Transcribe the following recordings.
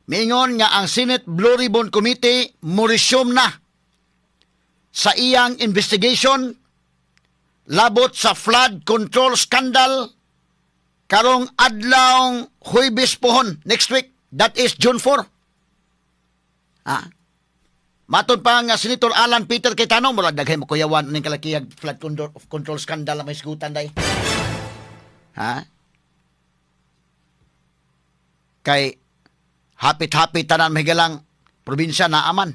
Miingon nga ang Senate Blue Ribbon Committee mo-resume na sa iyang investigation labot sa flood control scandal karong adlawng Huwebes pohon next week, that is June 4. Matod pa nga Senator Alan Peter Cayetano, murag daghay mo kuyawan ning kalakiyag flood control scandal may sigutan day. Kay hapit-hapit tanan mahigalang probinsya na aman.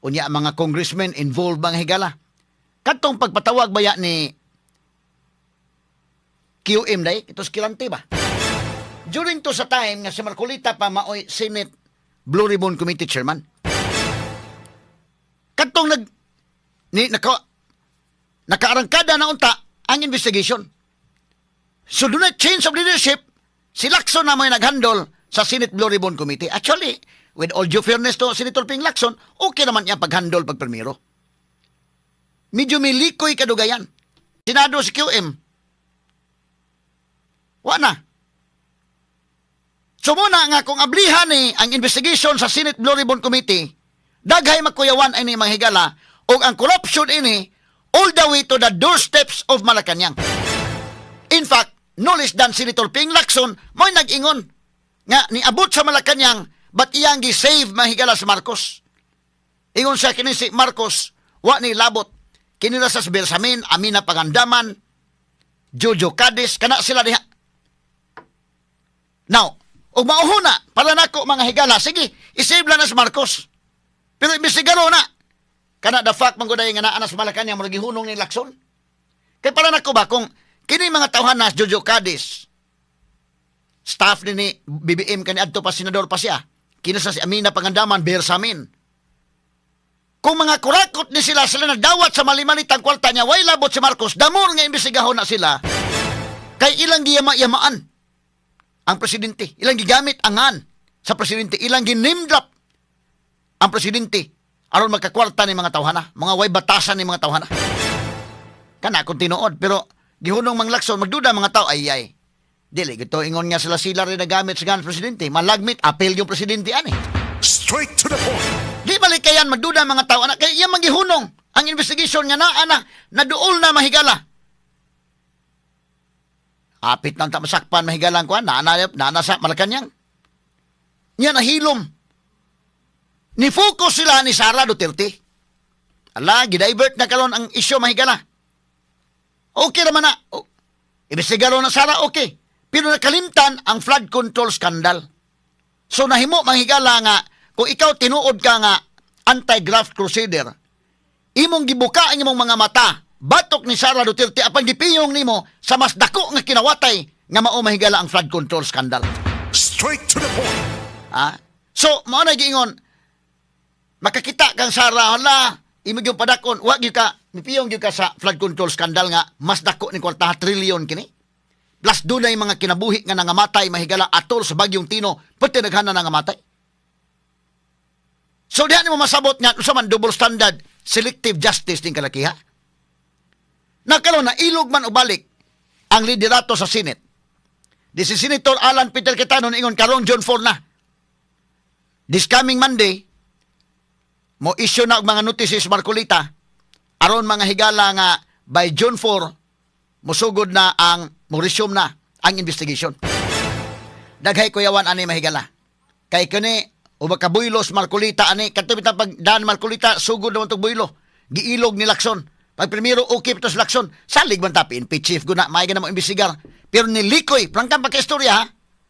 Unya ang mga congressmen involved mga higala. Katong pagpatawag baya ni QM day, ito skilante ba? During to sa time nga si Marcolita pa maoy Senate Blue Ribbon Committee Chairman. Katong nakaarangkada na unta ang investigation. So do not change of leadership, si Lacson na may naghandle sa Senate Blue Ribbon Committee. Actually, with all due fairness to Senator Ping Lacson, okay naman niya paghandle pagprimero. Medyo may likoy kadugayan. Senado si QM. Wala na. So muna nga kung ablihan ni ang investigation sa Senate Blue Ribbon Committee, daghay makuyawan ini mga higala o ang corruption ini all the way to the doorsteps of Malacanang. In fact, no less than Senator Ping Lacson mo'y nag-ingon nga niabot sa Malacanang but iyang gi-save mga higala sa Marcos. Ingon siya kini si Marcos, wa ni labot. Kinila sa Bersamin, Amina Pangandaman, Jojo Cadiz, kana sila diha. Now, og mauhuna, para nako mga higala, sige, isave lang na sa Marcos. Pero imisigaro na. Kana the fact mangguday nga naa na sa Malacanang mo gihunong ni Lacson. Kay para nako ba kung kini mga tawhan na Jojo Cadiz, staff ni BBM kani adto pa senador pa siya. Kinasa si Amina Pangandaman, Bersamin. Kung mga kurakot ni sila nagdawat sa malimanitang kwarta niya, way labot si Marcos, damor nga imbestigahon na sila, kay ilang giyama-yamaan ang presidente. Ilang gigamit angan sa presidente. Ilang ginimdrap ang presidente aron magkakwarta ni mga tawhana. Mga way batasan ni mga tawhana. Kana kung tinuod. Pero gihunong mang Lacson, magduda mga tao, ay. Dili, gito ingon nga sila rin nagamit sa ganang presidente. Malagmit, apel yung presidente, ani. Straight to the point. Di balik kayan magduda mga tao na kaya yan manggihunong ang investigation nga na duol na mahigala. Apit nang tamasakpan mahigalang ko na sa Malacanang. Yan nahilom. Ni-focus sila ni Sara Duterte. Ala, gidivert na karon ang isyu mahigala. Okay naman na. Investigaro na Sara, okay. Pero nakalimtan ang flood control scandal. So nahimo manghigala nga kung ikaw tinuod ka nga anti-graft crusader, imong gibuka ang imong mga mata, batok ni Sara Duterte apan gipiyong nimo sa mas dako nga kinawatay nga mao mahigala ang flood control scandal. Straight to the point. So mao na giingon makakita kang Sara, hala, imong yung padakon, wa gyud ka nipiyong gyud ka sa flood control scandal nga mas dako ni kwarta trilyon kini. Plus dunay mga kinabuhi nga nangamatay mahigala atol sa bagyong Tino, pati naghana nangamatay. So diyan mo masabot nga usa man double standard, selective justice din kalakiha. Nakaroon na ilog man ubalik ang liderato sa Senate. This is Senator Alan Peter Cayetano ingon karong June 4 na. This coming Monday, mo issue na og mga notices Marcolita aron mga higala nga by June 4 musugod na mo-resume na ang investigation. Daghay kuyawan ani mahigala. Kay kani uba ka buylos Marcolita ani kadto bitaw pag daan Marcolita sugod naman tog buylo. Giilog ni Lacson. Pag primero okay pa sa Lacson, salig man tapi impeach chief guna may gana mo imbestigar. Pero nilikoy, prangkang pagka-istorya ha.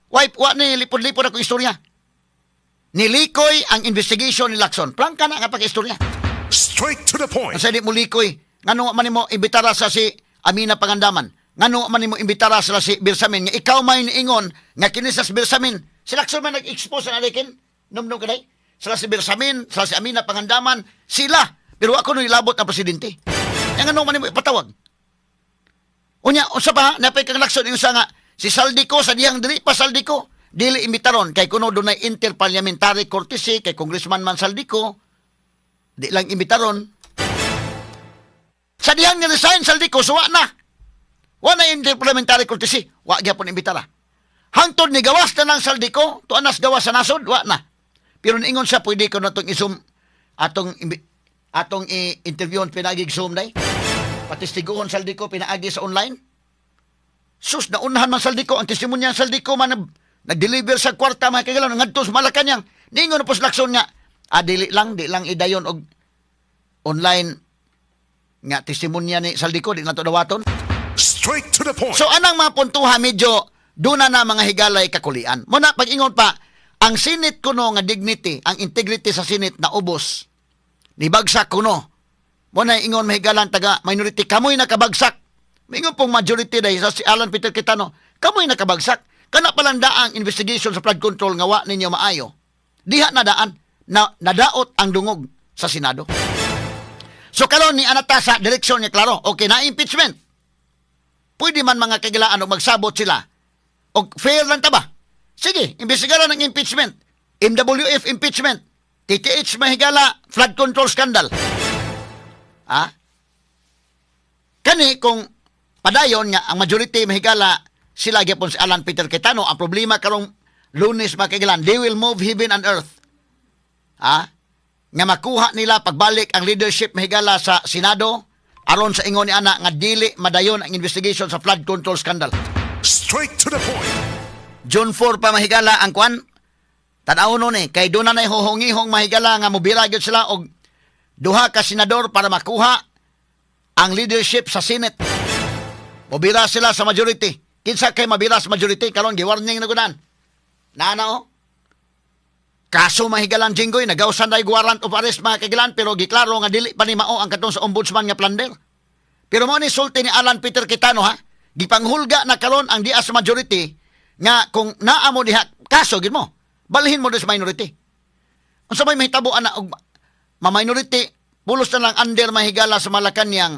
Wa ni lipod-lipod ako istorya. Nilikoy ang investigation ni Lacson. Prangka na nga pagka-istorya. Straight to the point. Kasi di mo likoy. Ngano man mo imbitara sa si Amina Pangandaman. Ngano man mo imbitara sa si Bersamin. Nga ikaw may niingon nga kinisas Bersamin. Si Lacson man nag-expose na alikin. Num kaday. Sila si Bersamin, sila si Amina Pangandaman. Sila. Pero ako nung ilabot ang presidente. Nga ngano man mo ipatawag. Unya, unsa pa napay kang Lacson yung sa nga si Saldico sa diyang dili pa Saldico dili imbitaron kay kuno dunay interparliamentary courtesy kay Congressman man Saldico di lang imbitaron sa diyang ni-resign Saldico so wa na interparliamentary courtesy wa gyapon imbitara hangtod ni gawas na ng Saldico tuan nas gawas sa nasod wa na Pero niingon siya, pwede ko na itong i-zoom, atong i-interviewon, pinagig zoom day. Patistiguhon saldi ko, pinaagi sa online. Sus, naunahan man saldi ko, ang testimonya saldi ko, man nag-deliver sa kwarta, mga kagalaw, ngadto sa Malacanang. Niingon na po sa lakson nga, di lang idayon og online nga testimonya ni saldi ko, di na to dawaton. Straight to the point. So, anang mga puntuha, medyo, doon na mga higalay kakulian. Muna, pag-ingon pa, ang Senate kuno nga dignity, ang integrity sa Senate na ubos, nibagsak kuno. Muna ingon mahigalan taga minority, kamoy nakabagsak. Ingon pong majority dahil sa si Alan Peter Cayetano, kamoy nakabagsak. Kana palanda ang investigation sa flood control nga wa ninyo maayo. Diha na daan, nadaot ang dungog sa Senado. So karon ni anata sa direksyon niya, klaro, okay na impeachment. Pwede man mga kagilaan o magsabot sila. O fair lang ta ba? Sige, imbestigaran ng impeachment. MWF impeachment. TTH mahigala, flood control scandal. Kani kung padayon nga ang majority mahigala sila gyapon si Alan Peter Cayetano, ang problema karong Lunes makigilan, they will move heaven and earth. Nga makuha nila pagbalik ang leadership mahigala sa Senado aron sa ingon ni ana nga dili madayon ang investigation sa flood control scandal. Straight to the point. June 4 pa mahigala ang kwan. Tanaw nun kay doon na hohongihong mahigala nga mubira gyud sila og duha ka senador para makuha ang leadership sa Senate. Mubira sila sa majority. Kinsa kay mabira sa majority karon gi-warning na gunan. Nana kaso mahigalan Jinggoy nagawsan day warrant of arrest mga kagilan pero giklaro nga dili pa ni mao ang katong sa ombudsman nga plunder. Pero mo ni sulti ni Alan Peter Cayetano gipanghulga na karon ang dias majority nga kung naa mo diha kaso gid mo balhin mo sa minority. Unsa may mahitabo ana og ma-minority pulos na lang under mahigala sa Malacanang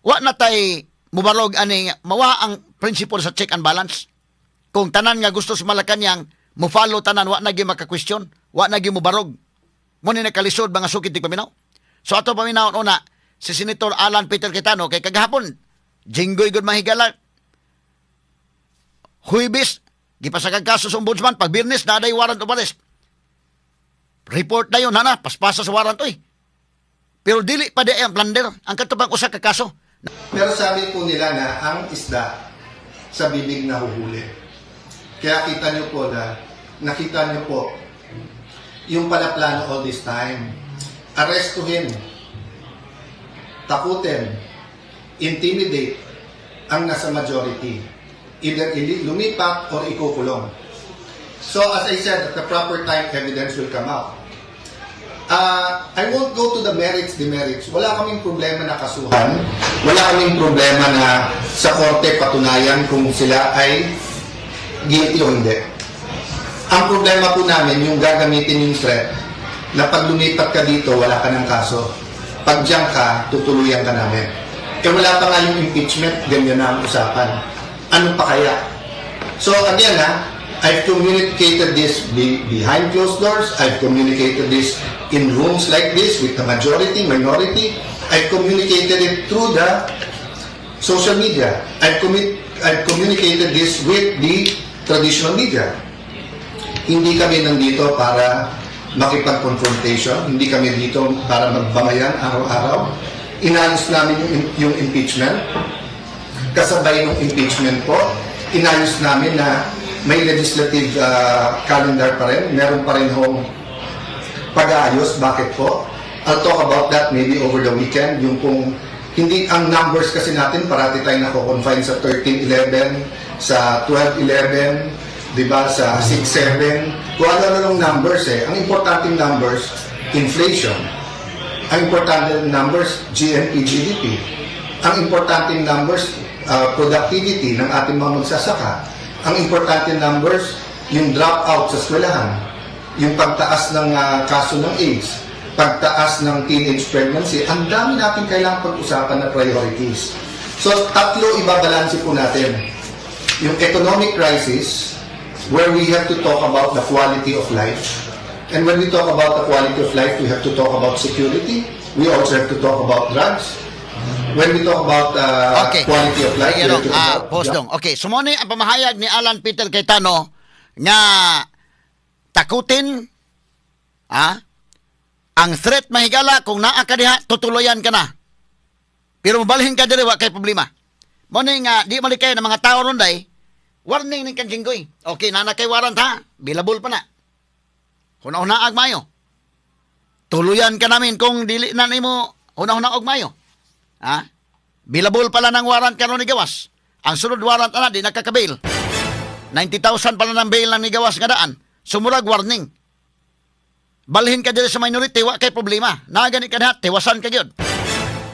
wa na tay mubarog ani mawa ang principle sa check and balance. Kung tanan nga gusto sa Malacanang mo follow tanan wa na gi maka-question, wa na gi mubarog. Mo ni nakalisod mga sukit ti paminaw. So ato paminaw una si Senator Alan Peter Cayetano kay kagahapon Jinggoy gud mahigala Huwebes gipasakag kaso sa ombudsman, pag Biyernes na aday warrant of arrest. Report na yun, paspasa sa warrant, Pero dili pa di ang plunder, ang katubang usa ka kaso. Pero sabi po nila na ang isda sa bibig nahuhuli. Kaya nakita niyo po, yung pala plano all this time. Arrestuhin, takutin, intimidate ang nasa majority. Either lumipat or ikukulong. So as I said, at the proper time, evidence will come out. I won't go to the merits, demerits. Wala kaming problema na kasuhan. Wala kaming problema na sa korte patunayan kung sila ay guilty o hindi. Ang problema po namin, yung gagamitin yung threat, na pag lumipat ka dito, wala ka ng kaso. Pag diyan ka, tutuluyan ka namin. Wala pa nga yung impeachment, ganyan na ang usapan. Ano pa kaya? So again I've communicated this behind closed doors. I've communicated this in rooms like this with the majority, minority. I've communicated it through the social media. I've communicated this with the traditional media. Hindi kami nandito para makipag-confrontation. Hindi kami dito para magbangayan araw-araw. Inalis namin yung impeachment. Kasabay ng impeachment po, inayos namin na may legislative calendar pa rin. Meron pa rin hong pag-aayos. Bakit po? I'll talk about that maybe over the weekend. Yung pong, hindi ang numbers kasi natin, parati tayo nako-confine sa 13-11, sa 12-11, diba, sa 6-7. Kung ano-ano ng numbers Ang importanteng numbers, inflation. Ang importanteng numbers, GNP, GDP. Ang importanteng numbers, productivity ng ating mga magsasaka. Ang importante numbers, yung dropout sa eskwelahan, yung pagtaas ng kaso ng AIDS, pagtaas ng teenage pregnancy, ang dami natin kailangang pag-usapan na priorities. So, tatlo ibabalanse po natin. Yung economic crisis, where we have to talk about the quality of life. And when we talk about the quality of life, we have to talk about security. We also have to talk about drugs. When we talk about quality of life, Okay, sumuni ang pamahayag ni Alan Peter Cayetano nga takutin, Ang threat mahigala kung naa ka diha tutuloyan ka na. Pero mabalhin ka diri wa kay problema. Mo ni nga di malikay ng mga tao ron day. Warning ning kanjinggoy. Okay na kay warrant ha. Bilabol pa na. Huna-huna ag mayo. Tuluyan ka namin kung dili na nimo huna-huna og mayo. Bilabol pala ng warrant karon ni gawas. Ang sunod warrant ana di nakakabail. 90,000 pala ng bail lang ni gawas nga daan. Sumurag warning. Balhin ka diri sa minority wa kay problema. Nagani ka diha tiwasan ka gyud.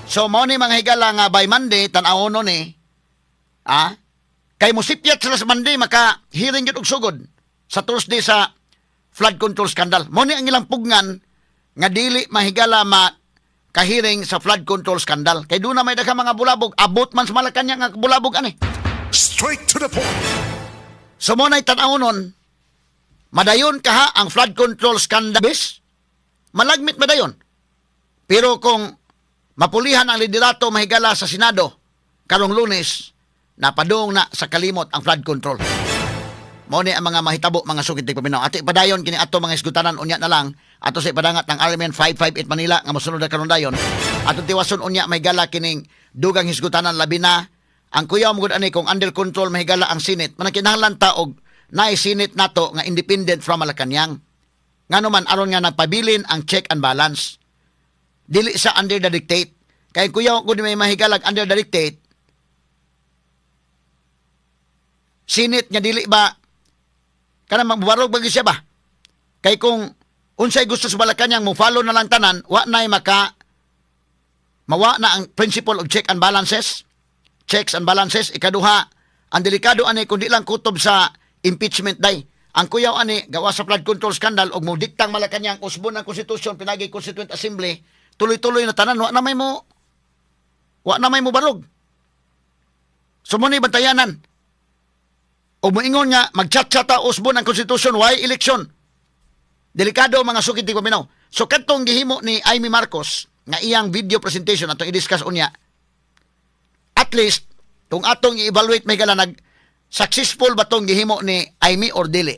So mo ni mga higala nga by Monday tan-awon ni kay musipyat sila sa Monday maka hearing gyud og sugod sa Thursday sa flood control scandal. Mo ni ang ilang pugnan nga dili mahigala kahiring sa flood control scandal. Kay doon na may daghang mga bulabog. Abot man sa Malacanang nga bulabog ani. Straight to the point. So mo na'y tan-awon madayon kaha ang flood control scandal. Bis, malagmit madayon. Pero kung mapulihan ang liderato mahigala sa Senado karong Lunes, napadung na sa kalimot ang flood control. Mao ni ang mga mahitabo mga sugid tig paminaw. Ati padayon kini ato mga isgutanan unya na lang ato sa ipadangat ng RMN 558 Manila nga mosunod na karon dayon. Ato tiwason unya mahigala kining dugang hisgutanan labi na ang kuyaw mo gud ani kung under control mahigala ang Senate. Manakinahanglan ta og naay Senate nato nga independent from Malacanang. Ngano man aron nga nagpabilin ang check and balance. Dili sa under the dictate. Kay kuyaw gud may mahigalag under the dictate. Senate nga dili ba kanang magbarog bagi siya ba? Kay kung unsay gusto sa Malacanang mo follow na lang tanan, wa nay mawa na ang principle of check and balances. Checks and balances. Ikaduha, ang delikado ani kundi lang kutob sa impeachment day. Ang kuyaw ani gawa sa flood control scandal og mo diktang Malacanang usbon ng konstitusyon pinagi Constituent Assembly, tuloy-tuloy na tanan wa na may mo barog. Sumuni bantayanan. O moingon nga magchat-chata usbon ang konstitusyon why election. Delikado mga sukid tig paminaw. So kadtong gihimo ni Amy Marcos nga iyang video presentation atong i-discuss unya. At least kung atong i-evaluate may gala successful ba tong gihimo ni Amy or dili.